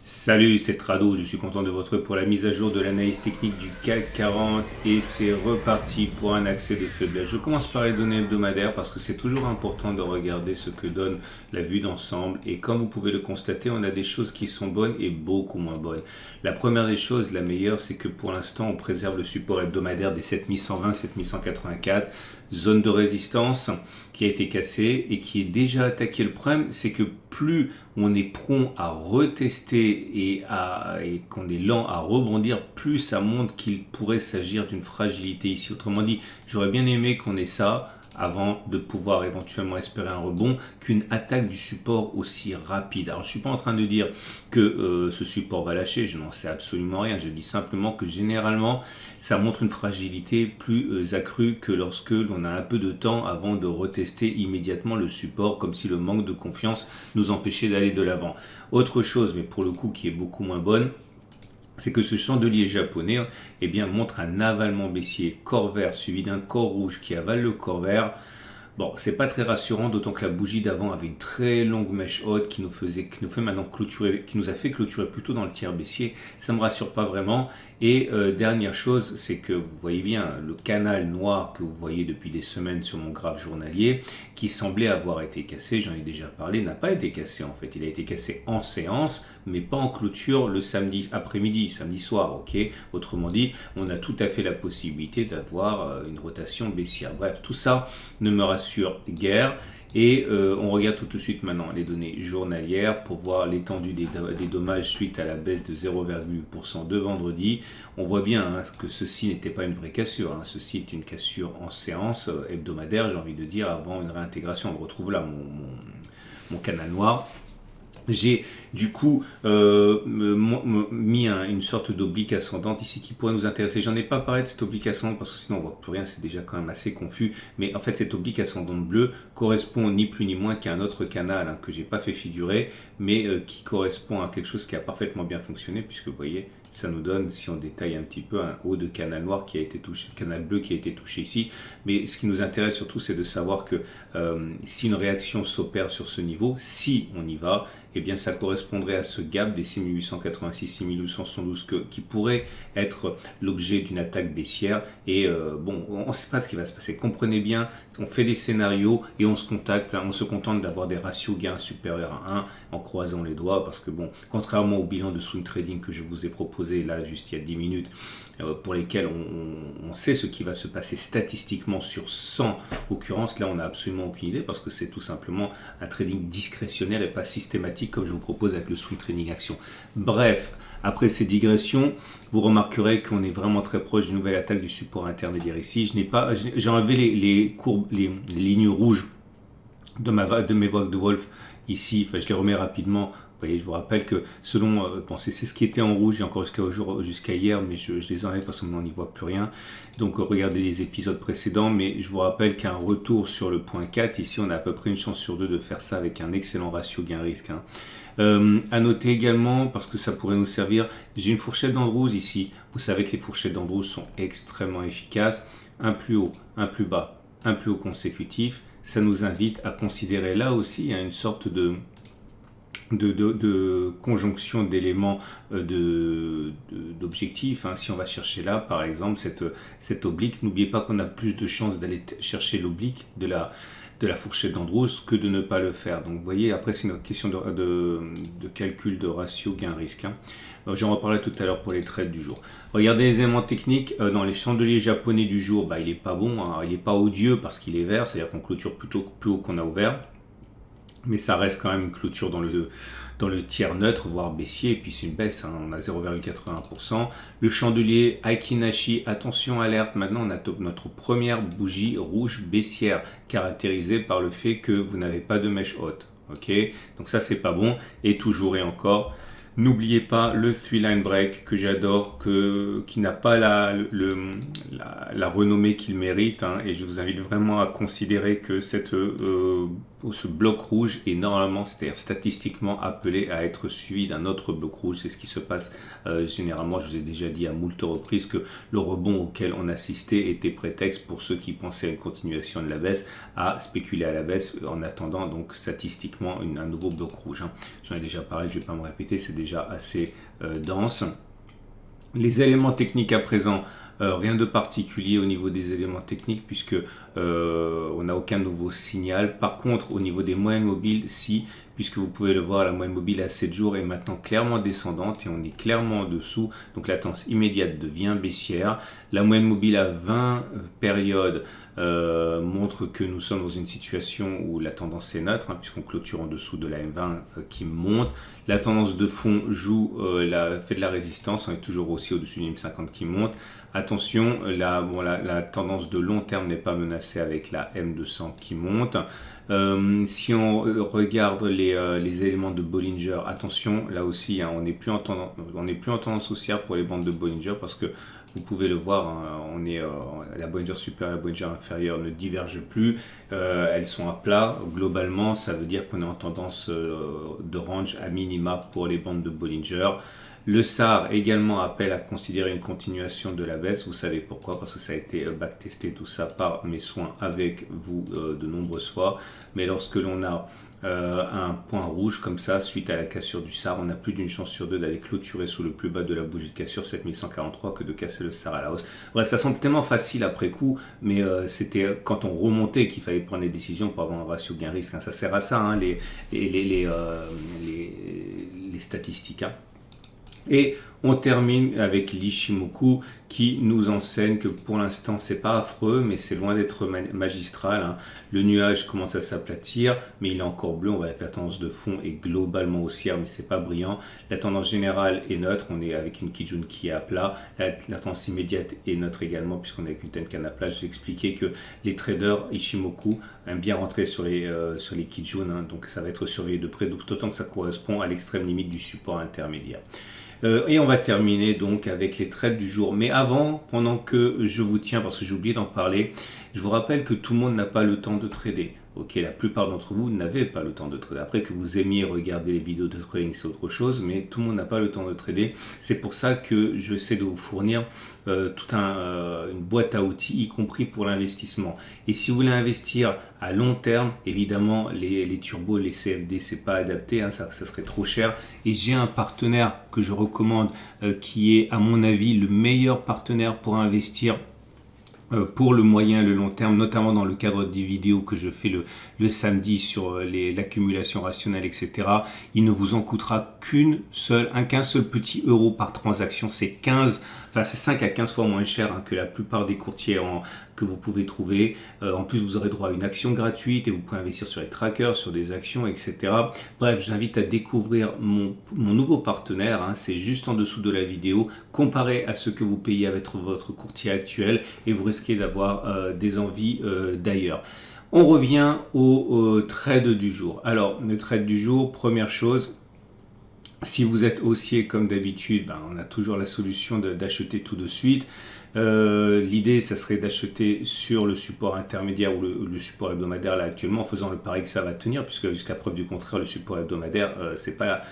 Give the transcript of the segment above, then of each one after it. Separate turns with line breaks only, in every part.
Salut, c'est Trado, je suis content de vous retrouver pour la mise à jour de l'analyse technique du CAC 40 et c'est reparti pour un accès de faiblesse. Je commence par les données hebdomadaires parce que c'est toujours important de regarder ce que donne la vue d'ensemble et comme vous pouvez le constater, on a des choses qui sont bonnes et beaucoup moins bonnes. La première des choses, la meilleure, c'est que pour l'instant, on préserve le support hebdomadaire des 7120, 7184, zone de résistance qui a été cassée et qui est déjà attaquée. Le problème, c'est que plus on est prompt à retester et qu'on est lent à rebondir, plus ça montre qu'il pourrait s'agir d'une fragilité ici. Autrement dit, j'aurais bien aimé qu'on ait ça avant de pouvoir éventuellement espérer un rebond, qu'une attaque du support aussi rapide. Alors je ne suis pas en train de dire que ce support va lâcher, je n'en sais absolument rien, je dis simplement que généralement ça montre une fragilité plus accrue que lorsque l'on a un peu de temps avant de retester immédiatement le support, comme si le manque de confiance nous empêchait d'aller de l'avant. Autre chose, mais pour le coup qui est beaucoup moins bonne, c'est que ce chandelier japonais montre un avalement baissier corps vert suivi d'un corps rouge qui avale le corps vert. Bon, c'est pas très rassurant, d'autant que la bougie d'avant avait une très longue mèche haute qui nous fait maintenant clôturer, qui nous a fait clôturer plutôt dans le tiers baissier. Ça me rassure pas vraiment. Et dernière chose, c'est que vous voyez bien le canal noir que vous voyez depuis des semaines sur mon graphe journalier, qui semblait avoir été cassé, j'en ai déjà parlé, n'a pas été cassé en fait. Il a été cassé en séance, mais pas en clôture le samedi après-midi, samedi soir, ok. Autrement dit, on a tout à fait la possibilité d'avoir une rotation baissière. Bref, tout ça ne me rassure guère. Et on regarde tout de suite maintenant les données journalières pour voir l'étendue des dommages suite à la baisse de 0,8% de vendredi. On voit bien que ceci n'était pas une vraie cassure, ceci est une cassure en séance hebdomadaire, j'ai envie de dire, avant une réintégration. On retrouve là mon canal noir. J'ai du coup mis une sorte d'oblique ascendante ici qui pourrait nous intéresser. J'en ai pas parlé de cette oblique ascendante parce que sinon on voit plus rien, c'est déjà quand même assez confus. Mais en fait cette oblique ascendante bleue correspond ni plus ni moins qu'à un autre canal que j'ai pas fait figurer, mais qui correspond à quelque chose qui a parfaitement bien fonctionné puisque vous voyez, ça nous donne, si on détaille un petit peu, un haut de canal noir qui a été touché, canal bleu qui a été touché ici. Mais ce qui nous intéresse surtout, c'est de savoir que si une réaction s'opère sur ce niveau, si on y va, eh bien ça correspondrait à ce gap des 6886-6872 qui pourrait être l'objet d'une attaque baissière. Et on ne sait pas ce qui va se passer. Comprenez bien, on fait des scénarios et on se contente d'avoir des ratios gains supérieurs à 1 en croisant les doigts parce que contrairement au bilan de swing trading que je vous ai proposé là juste il y a 10 minutes, pour lesquels on sait ce qui va se passer statistiquement sur 100 occurrences, là on n'a absolument aucune idée parce que c'est tout simplement un trading discrétionnaire et pas systématique comme je vous propose avec le swing trading action. Bref, après ces digressions, vous remarquerez qu'on est vraiment très proche d'une nouvelle attaque du support intermédiaire ici. J'ai enlevé les courbes, les lignes rouges de mes vagues de Wolf ici, je les remets rapidement. Vous voyez, je vous rappelle que selon, c'est ce qui était en rouge encore jusqu'à hier, mais je les enlève parce qu'on n'y voit plus rien. Donc regardez les épisodes précédents, mais je vous rappelle qu'un retour sur le point 4, ici on a à peu près une chance sur deux de faire ça avec un excellent ratio gain-risque. À noter également, parce que ça pourrait nous servir, j'ai une fourchette d'Andrews ici. Vous savez que les fourchettes d'Andrews sont extrêmement efficaces. Un plus haut, un plus bas, un plus haut consécutif. Ça nous invite à considérer là aussi une sorte de conjonction d'éléments d'objectifs. Si on va chercher là, par exemple, cette oblique, n'oubliez pas qu'on a plus de chances d'aller chercher l'oblique de la fourchette d'Andrews que de ne pas le faire. Donc vous voyez, après c'est une question de calcul de ratio gain-risque. J'en reparlerai tout à l'heure pour les trades du jour. Regardez les éléments techniques. Dans les chandeliers japonais du jour, il n'est pas bon, il n'est pas odieux parce qu'il est vert, c'est-à-dire qu'on clôture plutôt plus haut qu'on a ouvert. Mais ça reste quand même une clôture dans le tiers neutre, voire baissier, et puis c'est une baisse, on a 0,81%. Le chandelier Aikinashi, attention alerte, maintenant on a notre première bougie rouge baissière, caractérisée par le fait que vous n'avez pas de mèche haute. Ok, donc ça c'est pas bon, et toujours et encore, n'oubliez pas le 3-line break que j'adore, qui n'a pas la renommée qu'il mérite, et je vous invite vraiment à considérer que cette ce bloc rouge est normalement, c'est-à-dire statistiquement appelé à être suivi d'un autre bloc rouge. C'est ce qui se passe généralement. Je vous ai déjà dit à moult reprises que le rebond auquel on assistait était prétexte pour ceux qui pensaient à une continuation de la baisse à spéculer à la baisse en attendant donc statistiquement un nouveau bloc rouge. J'en ai déjà parlé, je ne vais pas me répéter, c'est déjà assez dense. Les éléments techniques à présent, rien de particulier au niveau des éléments techniques puisque on n'a aucun nouveau signal. Par contre, au niveau des moyennes mobiles, si, puisque vous pouvez le voir, la moyenne mobile à 7 jours est maintenant clairement descendante et on est clairement en dessous. Donc la tendance immédiate devient baissière. La moyenne mobile à 20 périodes montre que nous sommes dans une situation où la tendance est neutre, puisqu'on clôture en dessous de la M20 qui monte. La tendance de fond fait de la résistance, on est toujours aussi au-dessus d'une M50 qui monte. Attention, la tendance de long terme n'est pas menacée avec la M200 qui monte. Si on regarde les éléments de Bollinger, attention, là aussi, on n'est plus en tendance haussière pour les bandes de Bollinger parce que vous pouvez le voir, la Bollinger supérieure et la Bollinger inférieure ne divergent plus, elles sont à plat. Globalement, ça veut dire qu'on est en tendance de range à minima pour les bandes de Bollinger. Le SAR également appelle à considérer une continuation de la baisse. Vous savez pourquoi? Parce que ça a été backtesté tout ça par mes soins avec vous de nombreuses fois. Mais lorsque l'on a un point rouge comme ça, suite à la cassure du SAR, on a plus d'une chance sur deux d'aller clôturer sous le plus bas de la bougie de cassure 7143 que de casser le SAR à la hausse. Bref, ça semble tellement facile après coup, mais c'était quand on remontait qu'il fallait prendre des décisions pour avoir un ratio gain-risque. Ça sert à ça, les statistiques. Et on termine avec l'Ishimoku qui nous enseigne que pour l'instant c'est pas affreux mais c'est loin d'être magistral. Le nuage commence à s'aplatir mais il est encore bleu, on va avec la tendance de fond est globalement haussière mais c'est pas brillant. La tendance générale est neutre, on est avec une Kijun qui est à plat. La tendance immédiate est neutre également puisqu'on est avec une Tenkan à plat. J'ai expliqué que les traders Ishimoku aiment bien rentrer sur les Kijun, donc ça va être surveillé de près, d'autant que ça correspond à l'extrême limite du support intermédiaire. Et on va terminer donc avec les trades du jour. Mais avant, pendant que je vous tiens, parce que j'ai oublié d'en parler, je vous rappelle que tout le monde n'a pas le temps de trader. Ok, la plupart d'entre vous n'avez pas le temps de trader. Après que vous aimiez regarder les vidéos de trading, c'est autre chose, mais tout le monde n'a pas le temps de trader. C'est pour ça que je essaie de vous fournir toute une boîte à outils, y compris pour l'investissement. Et si vous voulez investir à long terme, évidemment, les turbos, les CFD, c'est pas adapté, ça serait trop cher. Et j'ai un partenaire que je recommande qui est, à mon avis, le meilleur partenaire pour investir pour le moyen et le long terme, notamment dans le cadre des vidéos que je fais le samedi sur l'accumulation rationnelle, etc. Il ne vous en coûtera qu'un seul petit euro par transaction. C'est 5 à 15 fois moins cher que la plupart des courtiers que vous pouvez trouver. En plus, vous aurez droit à une action gratuite et vous pouvez investir sur les trackers, sur des actions, etc. Bref, j'invite à découvrir mon nouveau partenaire. C'est juste en dessous de la vidéo. Comparé à ce que vous payez avec votre courtier actuel et vous risquez d'avoir des envies d'ailleurs. On revient au trade du jour. Alors, le trade du jour, première chose, si vous êtes haussier comme d'habitude, on a toujours la solution d'acheter tout de suite. L'idée, ça serait d'acheter sur le support intermédiaire ou le support hebdomadaire là actuellement, en faisant le pari que ça va tenir, puisque jusqu'à preuve du contraire, le support hebdomadaire, c'est pas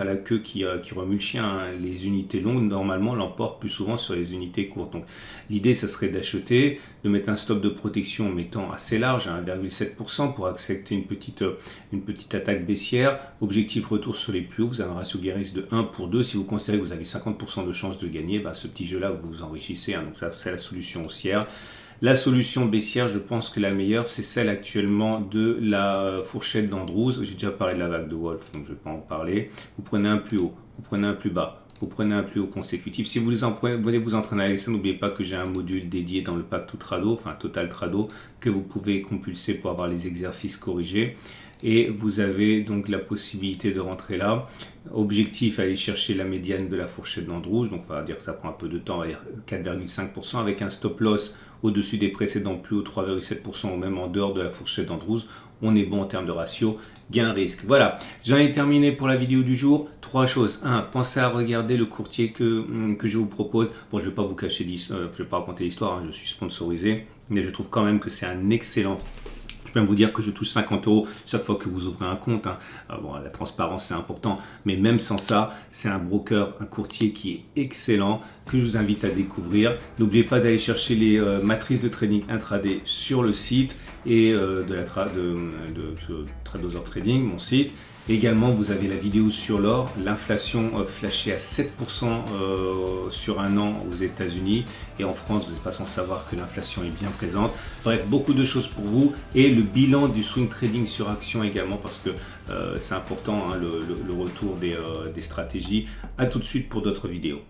la queue qui remue le chien. Les unités longues normalement l'emportent plus souvent sur les unités courtes. Donc l'idée, ça serait d'acheter, de mettre un stop de protection en mettant assez large, à 1,7% pour accepter une petite attaque baissière. Objectif retour sur les plus hauts. Vous avez un ratio gain-risque de 1 pour 2. Si vous considérez que vous avez 50% de chance de gagner, ce petit jeu-là, vous vous enrichissez. Donc ça, c'est la solution haussière. La solution baissière, je pense que la meilleure, c'est celle actuellement de la fourchette d'Andrews. J'ai déjà parlé de la vague de Wolf, donc je ne vais pas en parler. Vous prenez un plus haut, vous prenez un plus bas, vous prenez un plus haut consécutif. Si vous voulez vous entraîner avec ça, n'oubliez pas que j'ai un module dédié dans le pack Total Trado, que vous pouvez compulser pour avoir les exercices corrigés. Et vous avez donc la possibilité de rentrer là. Objectif, aller chercher la médiane de la fourchette d'Andrews. Donc on va dire que ça prend un peu de temps, on va dire 4,5% avec un stop loss au-dessus des précédents plus haut 3,7% ou même en dehors de la fourchette d'Andrews. On est bon en termes de ratio gain-risque. Voilà, j'en ai terminé pour la vidéo du jour. 3 choses. 1. Pensez à regarder le courtier que je vous propose. Bon, je ne vais pas vous cacher, je vais pas raconter l'histoire, je suis sponsorisé, mais je trouve quand même que c'est un excellent Je peux même vous dire que je touche 50 € chaque fois que vous ouvrez un compte. Hein. Bon, la transparence, c'est important. Mais même sans ça, c'est un broker, un courtier qui est excellent, que je vous invite à découvrir. N'oubliez pas d'aller chercher les matrices de trading intraday sur le site et de Tradozer Trading, mon site. Également, vous avez la vidéo sur l'or, l'inflation flashée à 7% sur un an aux États-Unis, et en France, vous n'êtes pas sans savoir que l'inflation est bien présente. Bref, beaucoup de choses pour vous, et le bilan du swing trading sur action également, parce que c'est important, hein, le retour des stratégies. À tout de suite pour d'autres vidéos.